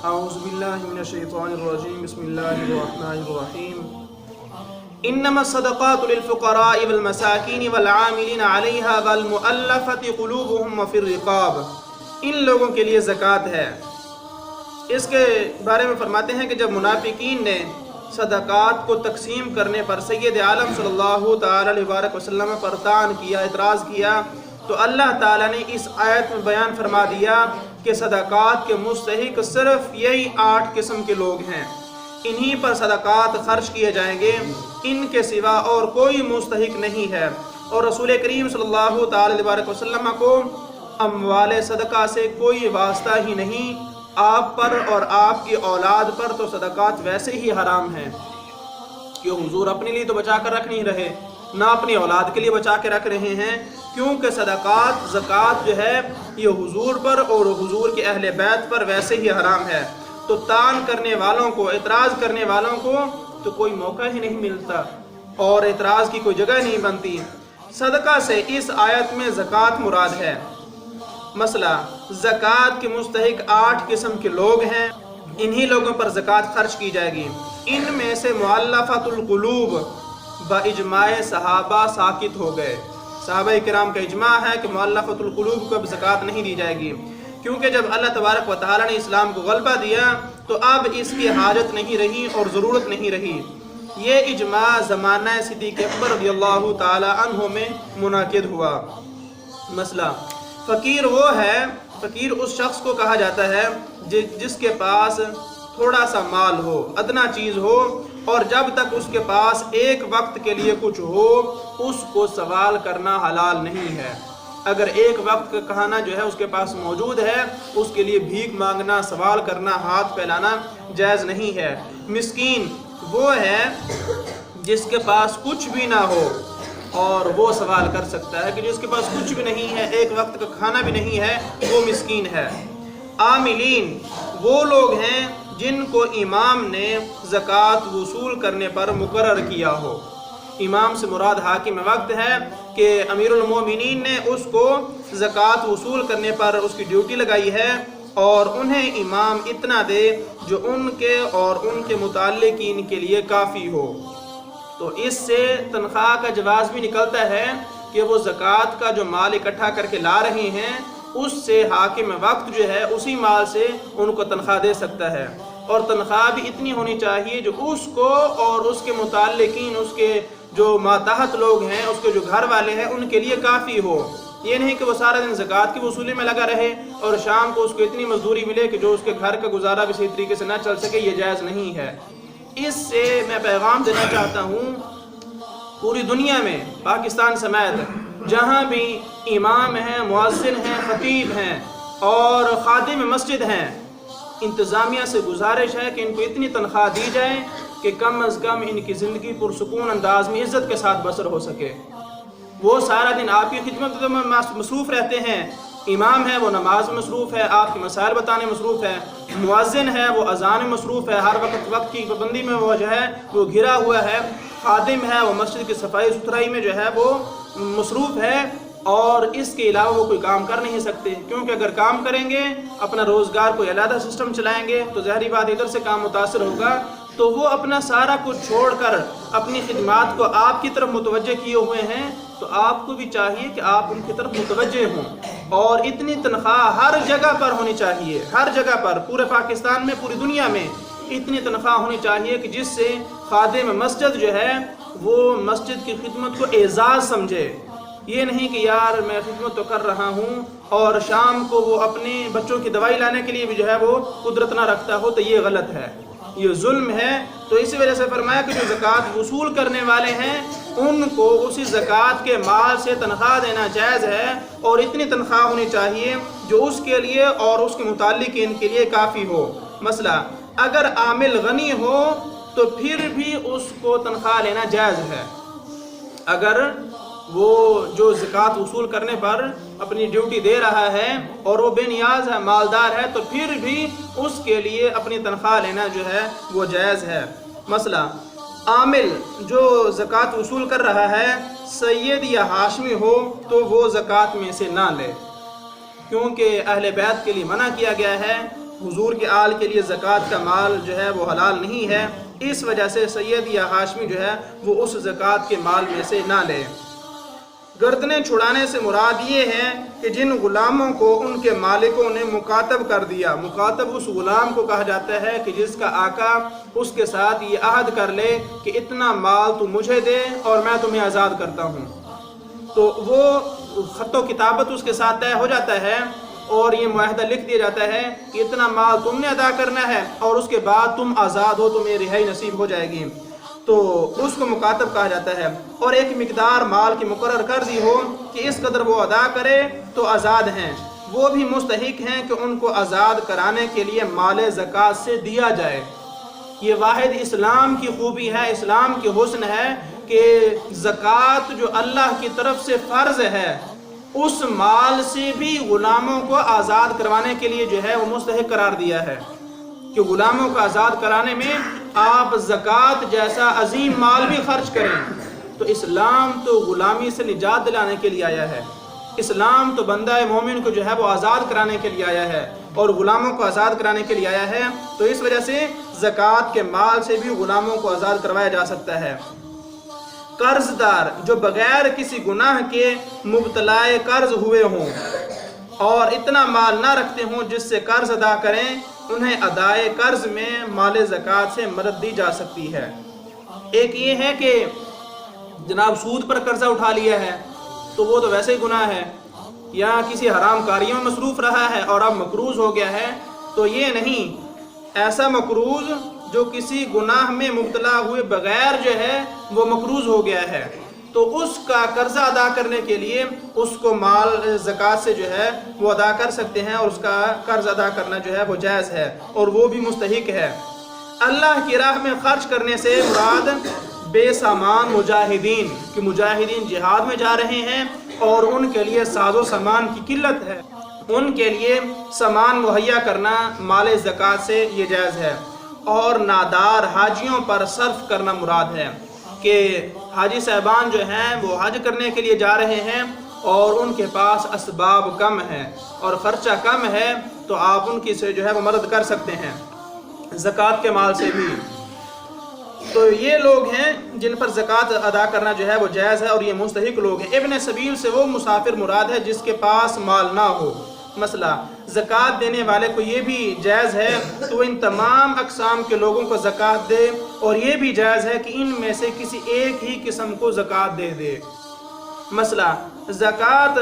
اعوذ باللہ من الشیطان الرجیم بسم اللہ الرحمن الرحیم انما الصدقات للفقراء والمساکین والعاملین علیہا والمؤلفۃ قلوبہم وفی الرقاب، ان لوگوں کے لیے زکوٰۃ ہے۔ اس کے بارے میں فرماتے ہیں کہ جب منافقین نے صدقات کو تقسیم کرنے پر سید عالم صلی اللہ تعالی علیہ وسلم پر طعن کیا، اعتراض کیا، تو اللہ تعالیٰ نے اس آیت میں بیان فرما دیا کہ صدقات کے مستحق صرف یہی 8 قسم کے لوگ ہیں، انہی پر صدقات خرچ کیے جائیں گے، ان کے سوا اور کوئی مستحق نہیں ہے۔ اور رسول کریم صلی اللہ تعالی علیہ وسلم کو اموال صدقہ سے کوئی واسطہ ہی نہیں، آپ پر اور آپ کی اولاد پر تو صدقات ویسے ہی حرام ہیں کہ حضور اپنے لیے تو بچا کر رکھ نہیں رہے، نہ اپنی اولاد کے لیے بچا کے رکھ رہے ہیں، کیونکہ صدقات زکوٰۃ جو ہے یہ حضور پر اور حضور کے اہل بیت پر ویسے ہی حرام ہے۔ تو طعن کرنے والوں کو، اعتراض کرنے والوں کو تو کوئی موقع ہی نہیں ملتا اور اعتراض کی کوئی جگہ نہیں بنتی۔ صدقہ سے اس آیت میں زکوٰۃ مراد ہے۔ مسئلہ، زکوٰۃ کے مستحق 8 قسم کے لوگ ہیں، انہی لوگوں پر زکوٰۃ خرچ کی جائے گی۔ ان میں سے مؤلفۃ القلوب باجماع صحابہ ساکت ہو گئے، صحابہ کرام کا اجماع ہے کہ مؤلفۃ القلوب کو اب زکوٰۃ نہیں دی جائے گی، کیونکہ جب اللہ تبارک و تعالیٰ نے اسلام کو غلبہ دیا تو اب اس کی حاجت نہیں رہی اور ضرورت نہیں رہی۔ یہ اجماع زمانہ صدیق اکبر رضی اللہ تعالی عنہ میں منعقد ہوا۔ مسئلہ، فقیر وہ ہے، فقیر اس شخص کو کہا جاتا ہے جس کے پاس تھوڑا سا مال ہو، ادنا چیز ہو، اور جب تک اس کے پاس ایک وقت کے لیے کچھ ہو اس کو سوال کرنا حلال نہیں ہے۔ اگر ایک وقت کا کھانا جو ہے اس کے پاس موجود ہے، اس کے لیے بھیک مانگنا، سوال کرنا، ہاتھ پھیلانا جائز نہیں ہے۔ مسکین وہ ہے جس کے پاس کچھ بھی نہ ہو اور وہ سوال کر سکتا ہے، کہ جس کے پاس کچھ بھی نہیں ہے، ایک وقت کا کھانا بھی نہیں ہے، وہ مسکین ہے۔ عاملین وہ لوگ ہیں جن کو امام نے زکوٰۃ وصول کرنے پر مقرر کیا ہو۔ امام سے مراد حاکم وقت ہے کہ امیر المومنین نے اس کو زکوٰۃ وصول کرنے پر اس کی ڈیوٹی لگائی ہے، اور انہیں امام اتنا دے جو ان کے اور ان کے متعلقین کے لیے کافی ہو۔ تو اس سے تنخواہ کا جواز بھی نکلتا ہے کہ وہ زکوٰۃ کا جو مال اکٹھا کر کے لا رہے ہیں اس سے حاکم وقت جو ہے اسی مال سے ان کو تنخواہ دے سکتا ہے، اور تنخواہ بھی اتنی ہونی چاہیے جو اس کو اور اس کے متعلقین، اس کے جو ماتحت لوگ ہیں، اس کے جو گھر والے ہیں، ان کے لیے کافی ہو۔ یہ نہیں کہ وہ سارا دن زکوٰۃ کی وصولی میں لگا رہے اور شام کو اس کو اتنی مزدوری ملے کہ جو اس کے گھر کا گزارا بھی صحیح طریقے سے نہ چل سکے، یہ جائز نہیں ہے۔ اس سے میں پیغام دینا چاہتا ہوں پوری دنیا میں، پاکستان سمیت جہاں بھی امام ہیں، مؤذن ہیں، خطیب ہیں اور خادم مسجد ہیں، انتظامیہ سے گزارش ہے کہ ان کو اتنی تنخواہ دی جائے کہ کم از کم ان کی زندگی پرسکون انداز میں عزت کے ساتھ بسر ہو سکے۔ وہ سارا دن آپ کی خدمت میں مصروف رہتے ہیں، امام ہے وہ نماز میں مصروف ہے، آپ کے مسائل بتانے مصروف ہے، مؤذن ہے وہ اذان میں مصروف ہے، ہر وقت کی پابندی میں وہ جو ہے وہ گھرا ہوا ہے، خادم ہے وہ مسجد کی صفائی ستھرائی میں جو ہے وہ مصروف ہے، اور اس کے علاوہ وہ کوئی کام کر نہیں سکتے، کیونکہ اگر کام کریں گے، اپنا روزگار کوئی علیحدہ سسٹم چلائیں گے تو ظاہری بات ادھر سے کام متاثر ہوگا، تو وہ اپنا سارا کچھ چھوڑ کر اپنی خدمات کو آپ کی طرف متوجہ کیے ہوئے ہیں، تو آپ کو بھی چاہیے کہ آپ ان کی طرف متوجہ ہوں، اور اتنی تنخواہ ہر جگہ پر ہونی چاہیے، ہر جگہ پر، پورے پاکستان میں، پوری دنیا میں اتنی تنخواہ ہونی چاہیے کہ جس سے خادم مسجد جو ہے وہ مسجد کی خدمت کو اعزاز سمجھے۔ یہ نہیں کہ یار میں خدمت تو کر رہا ہوں اور شام کو وہ اپنے بچوں کی دوائی لانے کے لیے بھی جو ہے وہ قدرت نہ رکھتا ہو، تو یہ غلط ہے، یہ ظلم ہے۔ تو اسی وجہ سے فرمایا کہ جو زکوٰۃ وصول کرنے والے ہیں ان کو اسی زکوٰۃ کے مال سے تنخواہ دینا جائز ہے، اور اتنی تنخواہ ہونی چاہیے جو اس کے لیے اور اس کے متعلقین کے لیے کافی ہو۔ مسئلہ، اگر عامل غنی ہو تو پھر بھی اس کو تنخواہ لینا جائز ہے۔ اگر وہ جو زکوٰۃ وصول کرنے پر اپنی ڈیوٹی دے رہا ہے اور وہ بے نیاز ہے، مالدار ہے، تو پھر بھی اس کے لیے اپنی تنخواہ لینا جو ہے وہ جائز ہے۔ مسئلہ، عامل جو زکوٰۃ وصول کر رہا ہے سید یا ہاشمی ہو تو وہ زکوٰۃ میں سے نہ لے، کیونکہ اہل بیت کے لیے منع کیا گیا ہے حضور کے آل کے لیے زکوٰۃ کا مال جو ہے وہ حلال نہیں ہے، اس وجہ سے سید یا ہاشمی جو ہے وہ اس زکوٰۃ کے مال میں سے نہ لے۔ گردنیں چھڑانے سے مراد یہ ہے کہ جن غلاموں کو ان کے مالکوں نے مکاتب کر دیا، مکاتب اس غلام کو کہا جاتا ہے کہ جس کا آقا اس کے ساتھ یہ عہد کر لے کہ اتنا مال تو مجھے دے اور میں تمہیں آزاد کرتا ہوں، تو وہ خط و کتابت اس کے ساتھ طے ہو جاتا ہے اور یہ معاہدہ لکھ دیا جاتا ہے کہ اتنا مال تم نے ادا کرنا ہے اور اس کے بعد تم آزاد ہو، تمہیں رہائی نصیب ہو جائے گی، تو اس کو مکاتب کہا جاتا ہے۔ اور ایک مقدار مال کی مقرر کر دی ہو کہ اس قدر وہ ادا کرے تو آزاد ہیں، وہ بھی مستحق ہیں کہ ان کو آزاد کرانے کے لیے مال زکوٰۃ سے دیا جائے۔ یہ واحد اسلام کی خوبی ہے، اسلام کی حسن ہے کہ زکوٰۃ جو اللہ کی طرف سے فرض ہے اس مال سے بھی غلاموں کو آزاد کروانے کے لیے جو ہے وہ مستحق قرار دیا ہے کہ غلاموں کو آزاد کرانے میں آپ زکوٰۃ جیسا عظیم مال بھی خرچ کریں۔ تو اسلام تو غلامی سے نجات دلانے کے لیے آیا ہے، اسلام تو بندہ مومن کو جو ہے وہ آزاد کرانے کے لیے آیا ہے اور غلاموں کو آزاد کرانے کے لیے آیا ہے، تو اس وجہ سے زکوٰۃ کے مال سے بھی غلاموں کو آزاد کروایا جا سکتا ہے۔ قرض دار جو بغیر کسی گناہ کے مبتلا قرض ہوئے ہوں اور اتنا مال نہ رکھتے ہوں جس سے قرض ادا کریں، انہیں ادائے قرض میں مال زکوٰۃ سے مدد دی جا سکتی ہے۔ ایک یہ ہے کہ جناب سود پر قرضہ اٹھا لیا ہے تو وہ تو ویسے ہی گناہ ہے، یا کسی حرام کاریوں میں مصروف رہا ہے اور اب مقروض ہو گیا ہے، تو یہ نہیں، ایسا مقروض جو کسی گناہ میں مبتلا ہوئے بغیر جو ہے وہ مقروض ہو گیا ہے، تو اس کا قرضہ ادا کرنے کے لیے اس کو مال زکوٰۃ سے جو ہے وہ ادا کر سکتے ہیں اور اس کا قرض ادا کرنا جو ہے وہ جائز ہے اور وہ بھی مستحق ہے۔ اللہ کی راہ میں خرچ کرنے سے مراد بے سامان مجاہدین کہ مجاہدین جہاد میں جا رہے ہیں اور ان کے لیے ساز و سامان کی قلت ہے، ان کے لیے سامان مہیا کرنا مال زکوٰۃ سے یہ جائز ہے۔ اور نادار حاجیوں پر صرف کرنا مراد ہے کہ حاجی صاحبان جو ہیں وہ حج کرنے کے لیے جا رہے ہیں اور ان کے پاس اسباب کم ہیں اور خرچہ کم ہے، تو آپ ان کی سے جو ہے وہ مدد کر سکتے ہیں زکوٰۃ کے مال سے بھی۔ تو یہ لوگ ہیں جن پر زکوٰۃ ادا کرنا جو ہے وہ جائز ہے اور یہ مستحق لوگ ہیں۔ ابن سبیل سے وہ مسافر مراد ہے جس کے پاس مال نہ ہو، مسئلہ زکوٰۃ دینے والے کو یہ بھی جائز ہے تو ان تمام اقسام کے لوگوں کو زکوٰۃ دے، اور یہ بھی جائز ہے کہ ان میں سے کسی ایک ہی قسم کو زکوٰۃ دے۔ مسئلہ زکوٰۃ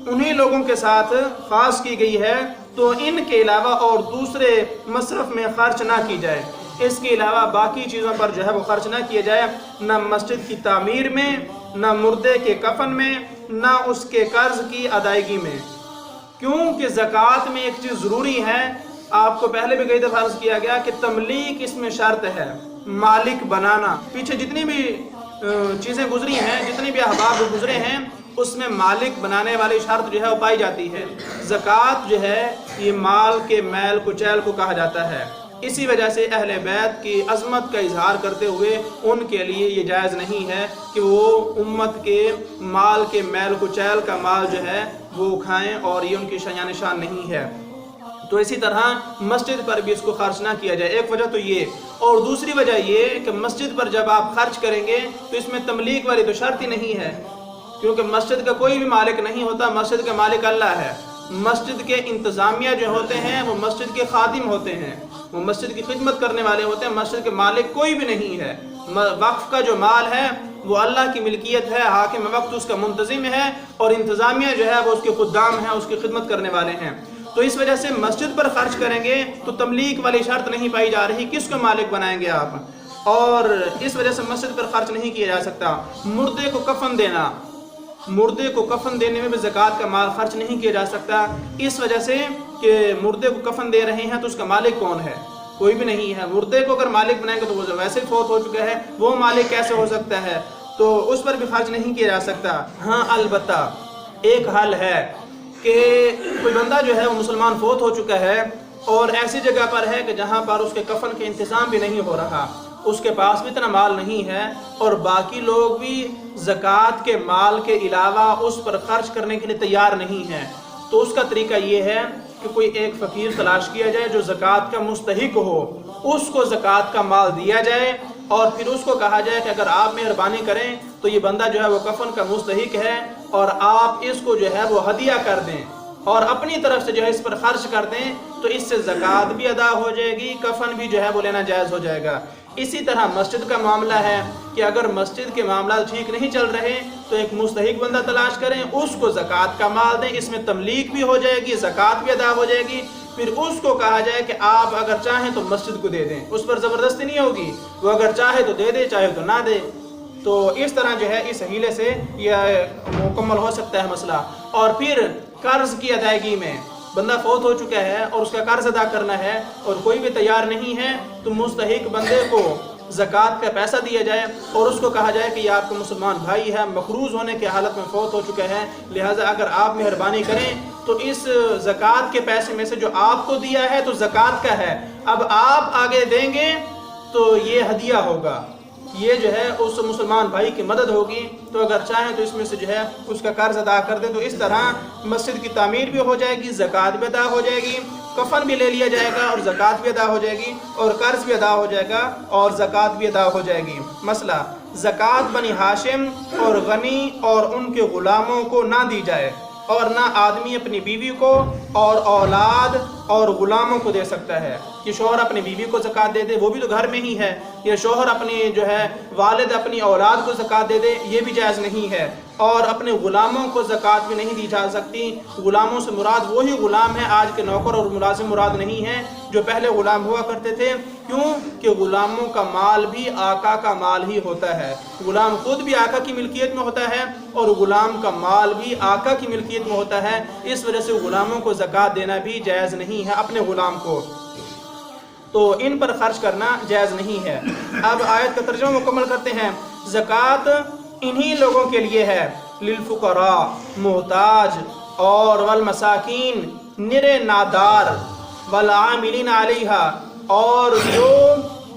انہی لوگوں کے ساتھ خاص کی گئی ہے تو ان کے علاوہ اور دوسرے مصرف میں خرچ نہ کی جائے، اس کے علاوہ باقی چیزوں پر جو ہے وہ خرچ نہ کیا جائے، نہ مسجد کی تعمیر میں، نہ مردے کے کفن میں، نہ اس کے قرض کی ادائیگی میں، کیونکہ زکوٰۃ میں ایک چیز ضروری ہے، آپ کو پہلے بھی کئی دفعہ عرض کیا گیا کہ تملیک اس میں شرط ہے، مالک بنانا۔ پیچھے جتنی بھی چیزیں گزری ہیں، جتنی بھی احباب گزرے ہیں، اس میں مالک بنانے والی شرط جو ہے وہ پائی جاتی ہے۔ زکوٰۃ جو ہے یہ مال کے میل کچیل کو کہا جاتا ہے، اسی وجہ سے اہل بیت کی عظمت کا اظہار کرتے ہوئے ان کے لیے یہ جائز نہیں ہے کہ وہ امت کے مال کے میل کچیل کا مال جو ہے وہ کھائیں، اور یہ ان کی شان نشان نہیں ہے۔ تو اسی طرح مسجد پر بھی اس کو خرچ نہ کیا جائے، ایک وجہ تو یہ، اور دوسری وجہ یہ کہ مسجد پر جب آپ خرچ کریں گے تو اس میں تملیک والی تو شرط ہی نہیں ہے، کیونکہ مسجد کا کوئی بھی مالک نہیں ہوتا، مسجد کا مالک اللہ ہے۔ مسجد کے انتظامیہ جو ہوتے ہیں وہ مسجد کے خادم ہوتے ہیں، وہ مسجد کی خدمت کرنے والے ہوتے ہیں، مسجد کے مالک کوئی بھی نہیں ہے۔ وقف کا جو مال ہے وہ اللہ کی ملکیت ہے، حاکم وقت اس کا منتظم ہے، اور انتظامیہ جو ہے وہ اس کے خدام ہیں، اس کی خدمت کرنے والے ہیں۔ تو اس وجہ سے مسجد پر خرچ کریں گے تو تملیک والی شرط نہیں پائی جا رہی، کس کو مالک بنائیں گے آپ، اور اس وجہ سے مسجد پر خرچ نہیں کیا جا سکتا۔ مردے کو کفن دینا، مردے کو کفن دینے میں بھی زکوٰۃ کا مال خرچ نہیں کیا جا سکتا، اس وجہ سے کہ مردے کو کفن دے رہے ہیں تو اس کا مالک کون ہے؟ کوئی بھی نہیں ہے۔ مردے کو اگر مالک بنائیں گے تو وہ ویسے فوت ہو چکا ہے، وہ مالک کیسے ہو سکتا ہے؟ تو اس پر بھی خرچ نہیں کیا جا سکتا۔ ہاں البتہ ایک حل ہے کہ کوئی بندہ جو ہے وہ مسلمان فوت ہو چکا ہے اور ایسی جگہ پر ہے کہ جہاں پر اس کے کفن کے انتظام بھی نہیں ہو رہا، اس کے پاس بھی اتنا مال نہیں ہے اور باقی لوگ بھی زکوٰۃ کے مال کے علاوہ اس پر خرچ کرنے کے لیے تیار نہیں ہیں، تو اس کا طریقہ یہ ہے کہ کوئی ایک فقیر تلاش کیا جائے جو زکوٰۃ کا مستحق ہو، اس کو زکوٰۃ کا مال دیا جائے، اور پھر اس کو کہا جائے کہ اگر آپ مہربانی کریں تو یہ بندہ جو ہے وہ کفن کا مستحق ہے، اور آپ اس کو جو ہے وہ ہدیہ کر دیں اور اپنی طرف سے جو ہے اس پر خرچ کر دیں، تو اس سے زکوٰۃ بھی ادا ہو جائے گی، کفن بھی جو ہے وہ لینا جائز ہو جائے گا۔ اسی طرح مسجد کا معاملہ ہے کہ اگر مسجد کے معاملات ٹھیک نہیں چل رہے تو ایک مستحق بندہ تلاش کریں، اس کو زکوٰۃ کا مال دیں، اس میں تملیک بھی ہو جائے گی، زکوٰۃ بھی ادا ہو جائے گی۔ پھر اس کو کہا جائے کہ آپ اگر چاہیں تو مسجد کو دے دیں، اس پر زبردستی نہیں ہوگی، وہ اگر چاہے تو دے دے، چاہے تو نہ دے۔ تو اس طرح جو ہے اس حیلے سے یہ مکمل ہو سکتا ہے مسئلہ۔ اور پھر قرض کی ادائیگی میں بندہ فوت ہو چکا ہے اور اس کا قرض ادا کرنا ہے اور کوئی بھی تیار نہیں ہے، تو مستحق بندے کو زکوٰۃ کا پیسہ دیا جائے اور اس کو کہا جائے کہ یہ آپ کا مسلمان بھائی ہے، مقروض ہونے کی حالت میں فوت ہو چکا ہے، لہٰذا اگر آپ مہربانی کریں تو اس زکوٰۃ کے پیسے میں سے جو آپ کو دیا ہے تو زکوٰۃ کا ہے، اب آپ آگے دیں گے تو یہ ہدیہ ہوگا، یہ جو ہے اس مسلمان بھائی کی مدد ہوگی، تو اگر چاہیں تو اس میں سے جو ہے اس کا قرض ادا کر دیں۔ تو اس طرح مسجد کی تعمیر بھی ہو جائے گی، زکوٰۃ بھی ادا ہو جائے گی، کفن بھی لے لیا جائے گا اور زکوٰۃ بھی ادا ہو جائے گی، اور قرض بھی ادا ہو جائے گا اور زکوٰۃ بھی ادا ہو جائے گی۔ مسئلہ زکوٰۃ بنی ہاشم اور غنی اور ان کے غلاموں کو نہ دی جائے، اور نہ آدمی اپنی بیوی کو اور اولاد اور غلاموں کو دے سکتا ہے کہ شوہر اپنی بیوی کو زکوٰۃ دے دے، وہ بھی تو گھر میں ہی ہے، یا شوہر اپنی جو ہے والد اپنی اولاد کو زکوٰۃ دے دے، یہ بھی جائز نہیں ہے۔ اور اپنے غلاموں کو زکوٰۃ بھی نہیں دی جا سکتی۔ غلاموں سے مراد وہی غلام ہے، آج کے نوکر اور ملازم مراد نہیں ہے جو پہلے غلام ہوا کرتے تھے، کیوں کہ غلاموں کا مال بھی آقا کا مال ہی ہوتا ہے، غلام خود بھی آقا کی ملکیت میں ہوتا ہے اور غلام کا مال بھی آقا کی ملکیت میں ہوتا ہے، اس وجہ سے غلاموں کو زکوٰۃ دینا بھی جائز نہیں ہے اپنے غلام کو، تو ان پر خرچ کرنا جائز نہیں ہے۔ اب آیت کا ترجمہ مکمل کرتے ہیں۔ زکوٰۃ انہی لوگوں کے لیے ہے، للفقراء محتاج اور والمساکین نرے نادار، والعاملین علیہا اور جو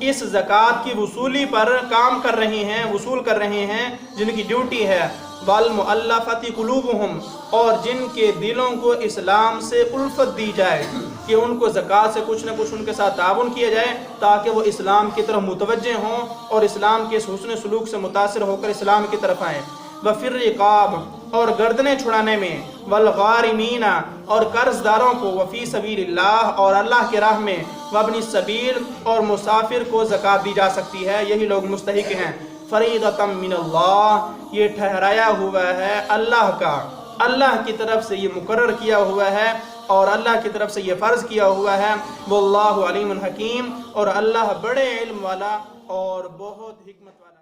اس زکوٰۃ کی وصولی پر کام کر رہے ہیں، وصول کر رہے ہیں، جن کی ڈیوٹی ہے، والمؤلفۃ قلوبہم اور جن کے دلوں کو اسلام سے الفت دی جائے کہ ان کو زکوٰۃ سے کچھ نہ کچھ ان کے ساتھ تعاون کیا جائے تاکہ وہ اسلام کی طرف متوجہ ہوں اور اسلام کے اس حسن سلوک سے متاثر ہو کر اسلام کی طرف آئیں۔ وفی الرقاب اور گردنیں چھڑانے میں، والغارمین اور قرض داروں کو، وفی سبیل اللہ اور اللہ کی راہ میں، وابن السبیل اور مسافر کو زکوٰۃ دی جا سکتی ہے، یہی لوگ مستحق ہیں۔ فریضۃ من اللہ یہ ٹھہرایا ہوا ہے اللہ کا، اللہ کی طرف سے یہ مقرر کیا ہوا ہے اور اللہ کی طرف سے یہ فرض کیا ہوا ہے۔ واللہ علیم حکیم اور اللہ بڑے علم والا اور بہت حکمت والا